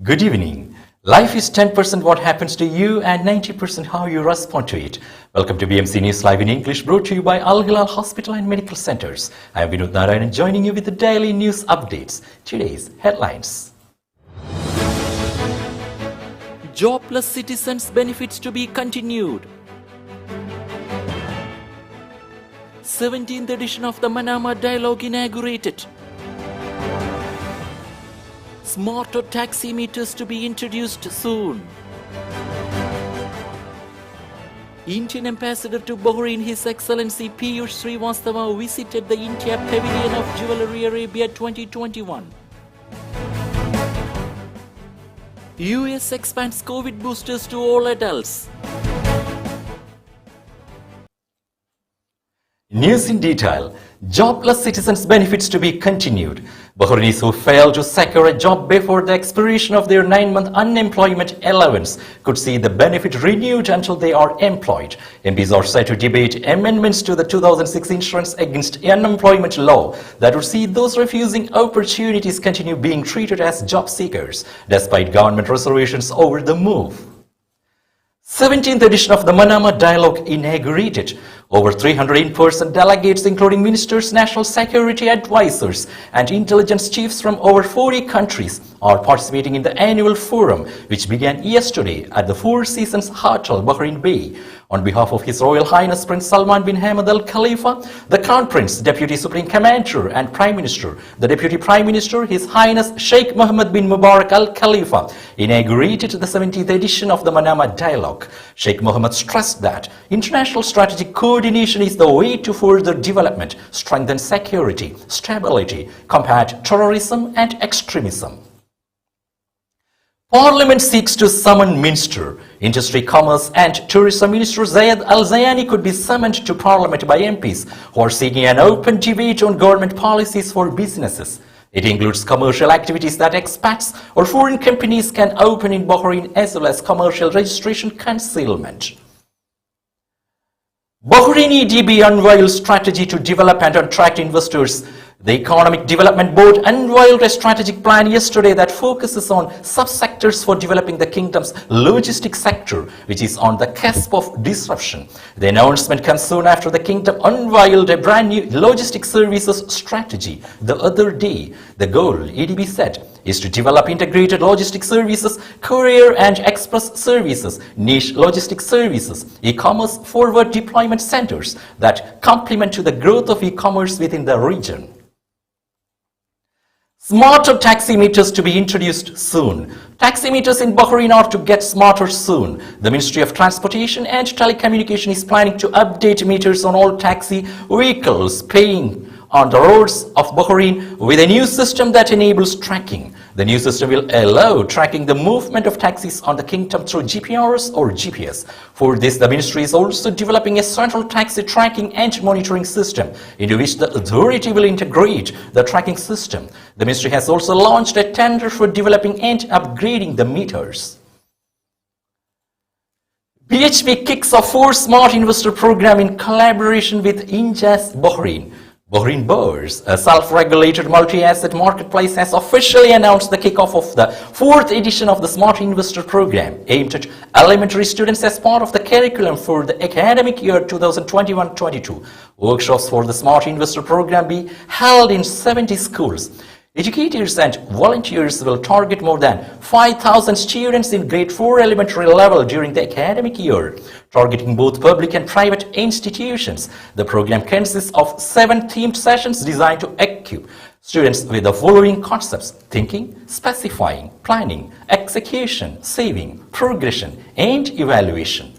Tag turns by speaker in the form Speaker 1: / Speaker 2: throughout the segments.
Speaker 1: Good evening. Life is 10% what happens to you and 90% how you respond to it. Welcome to BMC News Live in English, brought to you by Al Hilal Hospital and Medical Centers. I am Vinod Narayan, joining you with the daily news updates. Today's headlines.
Speaker 2: Jobless citizens' benefits to be continued. 17th edition of the Manama Dialogue inaugurated. Smarter taximeters to be introduced soon. Indian Ambassador to Bahrain, His Excellency Piyush Srivastava, visited the India Pavilion of Jewelry Arabia 2021. US expands COVID boosters to all adults.
Speaker 1: News in detail. Jobless citizens' benefits to be continued. Bahrainis who fail to secure a job before the expiration of their 9-month unemployment allowance could see the benefit renewed until they are employed. MPs are set to debate amendments to the 2006 Insurance Against Unemployment law that would see those refusing opportunities continue being treated as job seekers, despite government reservations over the move. 17th edition of the Manama Dialogue inaugurated. Over 300 in-person delegates, including ministers, national security advisors, and intelligence chiefs from over 40 countries, are participating in the annual forum, which began yesterday at the Four Seasons Hotel, Bahrain Bay. On behalf of His Royal Highness Prince Salman bin Hamad Al Khalifa, the Crown Prince, Deputy Supreme Commander and Prime Minister, the Deputy Prime Minister, His Highness Sheikh Mohammed bin Mubarak Al Khalifa, inaugurated the 17th edition of the Manama Dialogue. Sheikh Mohammed stressed that international strategic coordination is the way to further development, strengthen security, stability, combat terrorism and extremism. Parliament seeks to summon Minister. Industry, Commerce and Tourism Minister Zayed Al-Zayani could be summoned to Parliament by MPs who are seeking an open debate on government policies for businesses. It includes commercial activities that expats or foreign companies can open in Bahrain, as well as commercial registration concealment. Bahraini EDB unveiled strategy to develop and attract investors. The Economic Development Board unveiled a strategic plan yesterday that focuses on subsectors for developing the kingdom's logistics sector, which is on the cusp of disruption. The announcement comes soon after the kingdom unveiled a brand new logistics services strategy the other day. The goal, EDB said, is to develop integrated logistics services, courier and express services, niche logistics services, e-commerce forward deployment centers that complement to the growth of e-commerce within the region. Smarter taximeters to be introduced soon. Taximeters in Bahrain are to get smarter soon. The Ministry of Transportation and Telecommunication is planning to update meters on all taxi vehicles paying on the roads of Bahrain with a new system that enables tracking. The new system will allow tracking the movement of taxis on the kingdom through GPRS or GPS. For this, the ministry is also developing a central taxi tracking and monitoring system into which the authority will integrate the tracking system. The ministry has also launched a tender for developing and upgrading the meters. BHP kicks off 4 Smart Investor program in collaboration with Injas Bahrain. Bahrain Bourse, a self-regulated multi-asset marketplace, has officially announced the kickoff of the 4th edition of the Smart Investor Program, aimed at elementary students as part of the curriculum for the academic year 2021-22. Workshops for the Smart Investor Program be held in 70 schools. Educators and volunteers will target more than 5,000 students in grade 4 elementary level during the academic year, targeting both public and private institutions. The program consists of 7 themed sessions designed to equip students with the following concepts: thinking, specifying, planning, execution, saving, progression, and evaluation.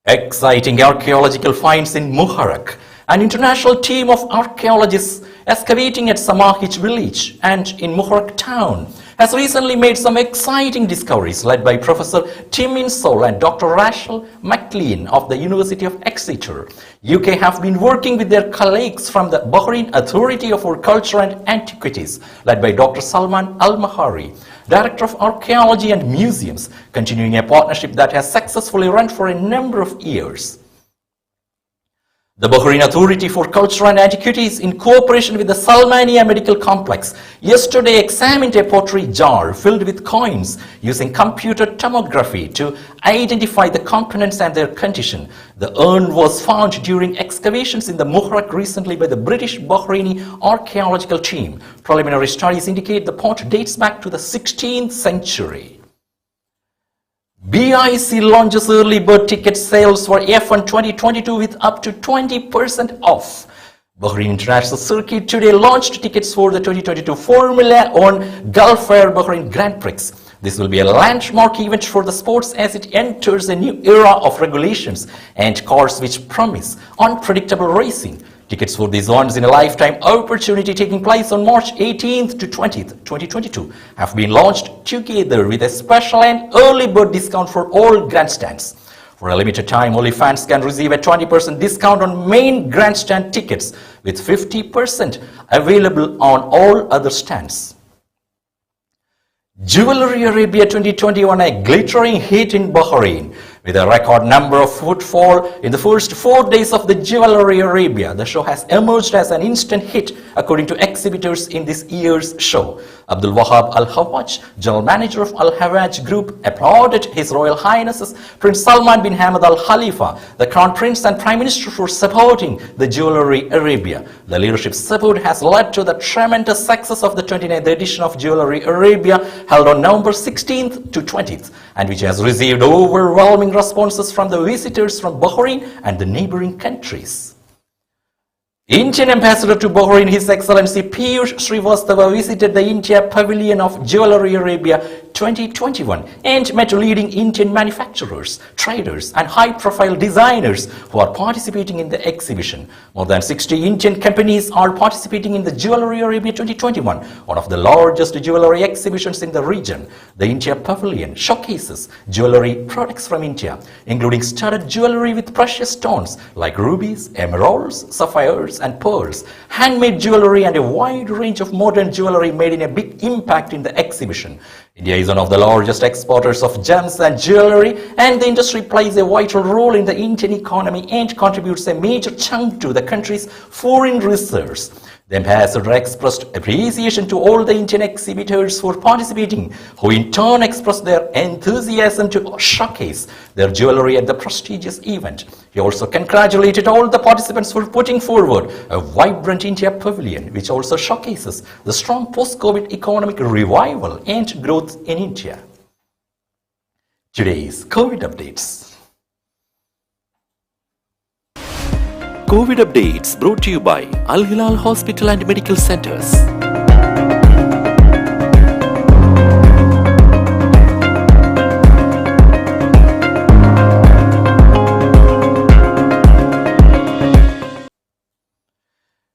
Speaker 1: Exciting archaeological finds in Muharraq. An international team of archaeologists excavating at Samahij village and in Muharraq town has recently made some exciting discoveries, led by Professor Tim Insole and Dr. Rachel McLean of the University of Exeter. UK have been working with their colleagues from the Bahrain Authority for Culture and Antiquities, led by Dr. Salman Al-Mahari, Director of Archaeology and Museums, continuing a partnership that has successfully run for a number of years. The Bahrain Authority for Culture and Antiquities, in cooperation with the Salmania Medical Complex, yesterday examined a pottery jar filled with coins using computer tomography to identify the components and their condition. The urn was found during excavations in the Muharraq recently by the British Bahraini archaeological team. Preliminary studies indicate the pot dates back to the 16th century. BIC launches early bird ticket sales for F1 2022 with up to 20% off. Bahrain International Circuit today launched tickets for the 2022 Formula One Gulf Air Bahrain Grand Prix. This will be a landmark event for the sports as it enters a new era of regulations and cars which promise unpredictable racing. Tickets for these once in a lifetime opportunity taking place on March 18th to 20th, 2022 have been launched together with a special and early bird discount for all grandstands. For a limited time, only fans can receive a 20% discount on main grandstand tickets with 50% available on all other stands. Jewelry Arabia 2021, a glittering hit in Bahrain. With a record number of footfall in the first 4 days of the Jewelry Arabia, the show has emerged as an instant hit according to exhibitors in this year's show. Abdul Wahab Al Hawaj, general manager of Al Hawaj Group, applauded His Royal Highnesses Prince Salman bin Hamad Al Khalifa, the Crown Prince and Prime Minister, for supporting the Jewelry Arabia. The leadership support has led to the tremendous success of the 29th edition of Jewelry Arabia, held on November 16th to 20th, and which has received overwhelming responses from the visitors from Bahrain and the neighboring countries. Indian Ambassador to Bahrain, His Excellency Piyush Srivastava, visited the India Pavilion of Jewelry Arabia 2021 and met leading Indian manufacturers, traders and high-profile designers who are participating in the exhibition. More than 60 Indian companies are participating in the Jewelry Arabia 2021, one of the largest jewelry exhibitions in the region. The India Pavilion showcases jewelry products from India, including studded jewelry with precious stones like rubies, emeralds, sapphires and pearls, handmade jewelry and a wide range of modern jewelry made in a big impact in the exhibition. India is one of the largest exporters of gems and jewelry, and the industry plays a vital role in the Indian economy and contributes a major chunk to the country's foreign reserves. The ambassador expressed appreciation to all the Indian exhibitors for participating, who in turn expressed their enthusiasm to showcase their jewelry at the prestigious event. He also congratulated all the participants for putting forward a vibrant India Pavilion, which also showcases the strong post-COVID economic revival and growth in India. Today's COVID updates.
Speaker 2: COVID updates brought to you by Al Hilal Hospital and Medical Centers.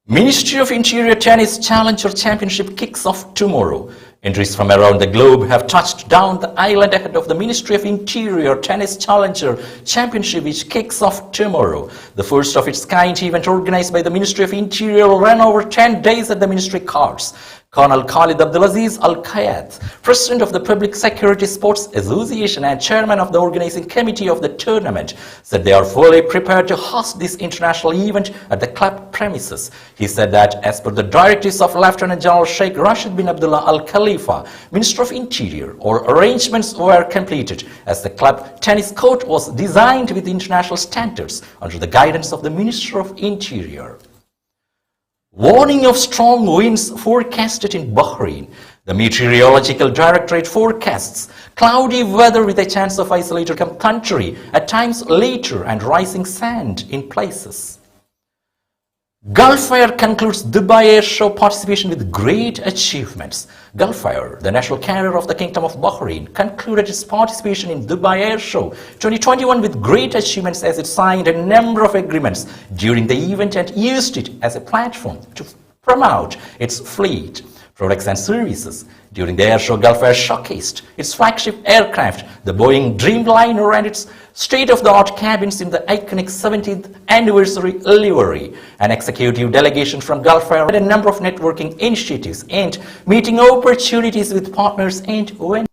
Speaker 1: Ministry of Interior Tennis Challenger Championship kicks off tomorrow. Entries from around the globe have touched down the island ahead of the Ministry of Interior Tennis Challenger Championship, which kicks off tomorrow. The first of its kind event organized by the Ministry of Interior will run over 10 days at the Ministry Cards. Colonel Khalid Abdulaziz Al Kayat, President of the Public Security Sports Association and Chairman of the Organizing Committee of the tournament, said they are fully prepared to host this international event at the club premises. He said that as per the directives of Lieutenant General Sheikh Rashid bin Abdullah Al Khalifa, Minister of Interior, all arrangements were completed as the club tennis court was designed with international standards under the guidance of the Minister of Interior. Warning of strong winds forecasted in Bahrain. The Meteorological Directorate forecasts cloudy weather with a chance of isolated thundery, at times later, and rising sand in places. Gulf Air concludes Dubai Air Show participation with great achievements. Gulf Air, the national carrier of the Kingdom of Bahrain, concluded its participation in Dubai Air Show 2021 with great achievements as it signed a number of agreements during the event and used it as a platform to promote its fleet, products and services. During the air show, Gulf Air showcased its flagship aircraft, the Boeing Dreamliner, and its state-of-the-art cabins in the iconic 70th anniversary livery. An executive delegation from Gulf Air had a number of networking initiatives and meeting opportunities with partners and vendors.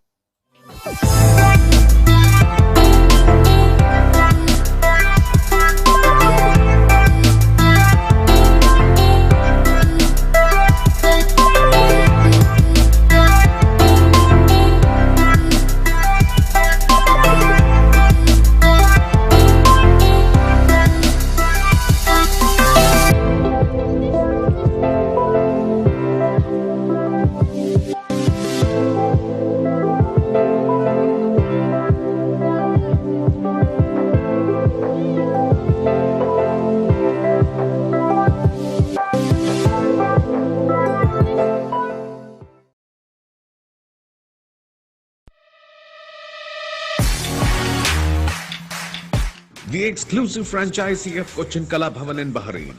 Speaker 3: the exclusive franchisee of Cochin Kalabhavan in Bahrain.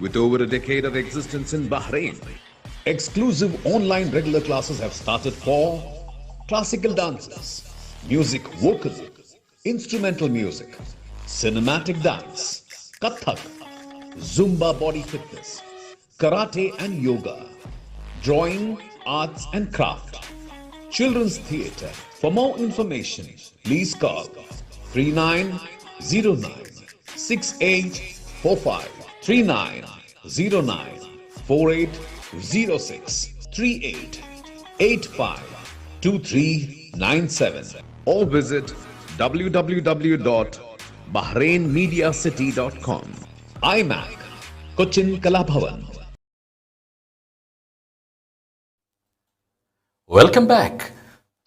Speaker 3: With over a decade of existence in Bahrain, exclusive online regular classes have started for classical dances, music vocal, instrumental music, cinematic dance, Kathak, Zumba body fitness, karate and yoga, drawing, arts and craft, children's theatre. For more information, please call 3909 6845 3909 4806 3885 2397 or visit www.bahrainmediacity.com. IMAC, Cochin Kalabhavan.
Speaker 1: Welcome back.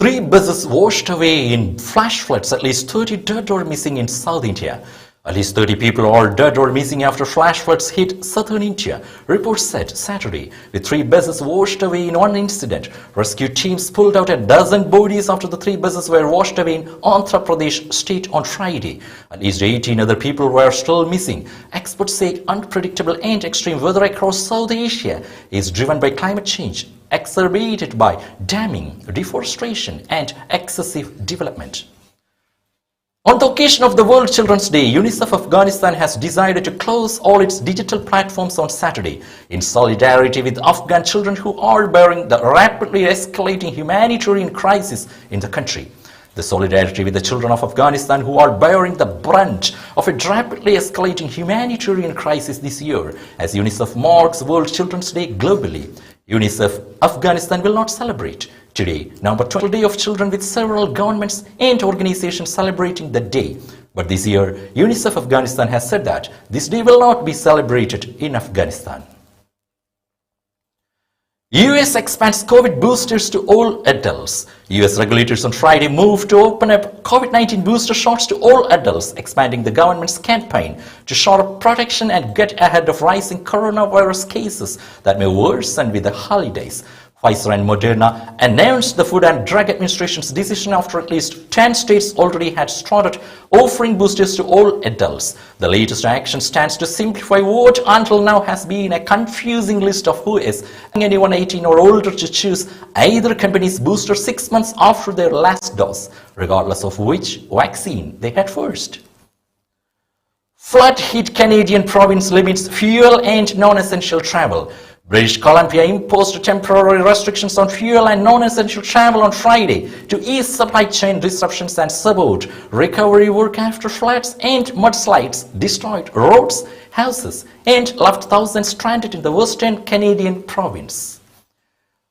Speaker 1: 3 buses washed away in flash floods, at least 30 dead or missing in South India. At least 30 people are dead or missing after flash floods hit southern India, reports said Saturday. With 3 buses washed away in one incident, rescue teams pulled out a dozen bodies after the 3 buses were washed away in Andhra Pradesh state on Friday. At least 18 other people were still missing. Experts say unpredictable and extreme weather across South Asia is driven by climate change, exacerbated by damming, deforestation and excessive development. On the occasion of the World Children's Day, UNICEF Afghanistan has decided to close all its digital platforms on Saturday in solidarity with Afghan children who are bearing the rapidly escalating humanitarian crisis in the country. The solidarity with the children of Afghanistan who are bearing the brunt of a rapidly escalating humanitarian crisis this year, as UNICEF marks World Children's Day globally. UNICEF Afghanistan will not celebrate today, November 12th, Day of Children, with several governments and organizations celebrating the day. But this year, UNICEF Afghanistan has said that this day will not be celebrated in Afghanistan. US expands COVID boosters to all adults. US regulators on Friday moved to open up COVID-19 booster shots to all adults, expanding the government's campaign to shore up protection and get ahead of rising coronavirus cases that may worsen with the holidays. Pfizer and Moderna announced the Food and Drug Administration's decision after at least 10 states already had started offering boosters to all adults. The latest action stands to simplify what until now has been a confusing list of who is anyone 18 or older to choose either company's booster 6 months after their last dose, regardless of which vaccine they had first. Flood hit Canadian province limits fuel and non-essential travel. British Columbia imposed temporary restrictions on fuel and non-essential travel on Friday to ease supply chain disruptions and support recovery work after floods and mudslides destroyed roads, houses, and left thousands stranded in the western Canadian province.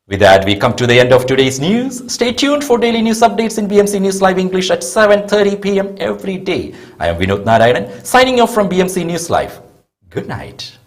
Speaker 1: With that, we come to the end of today's news. Stay tuned for daily news updates in BMC News Live English at 7:30 p.m. every day. I am Vinod Narayanan, signing off from BMC News Live. Good night.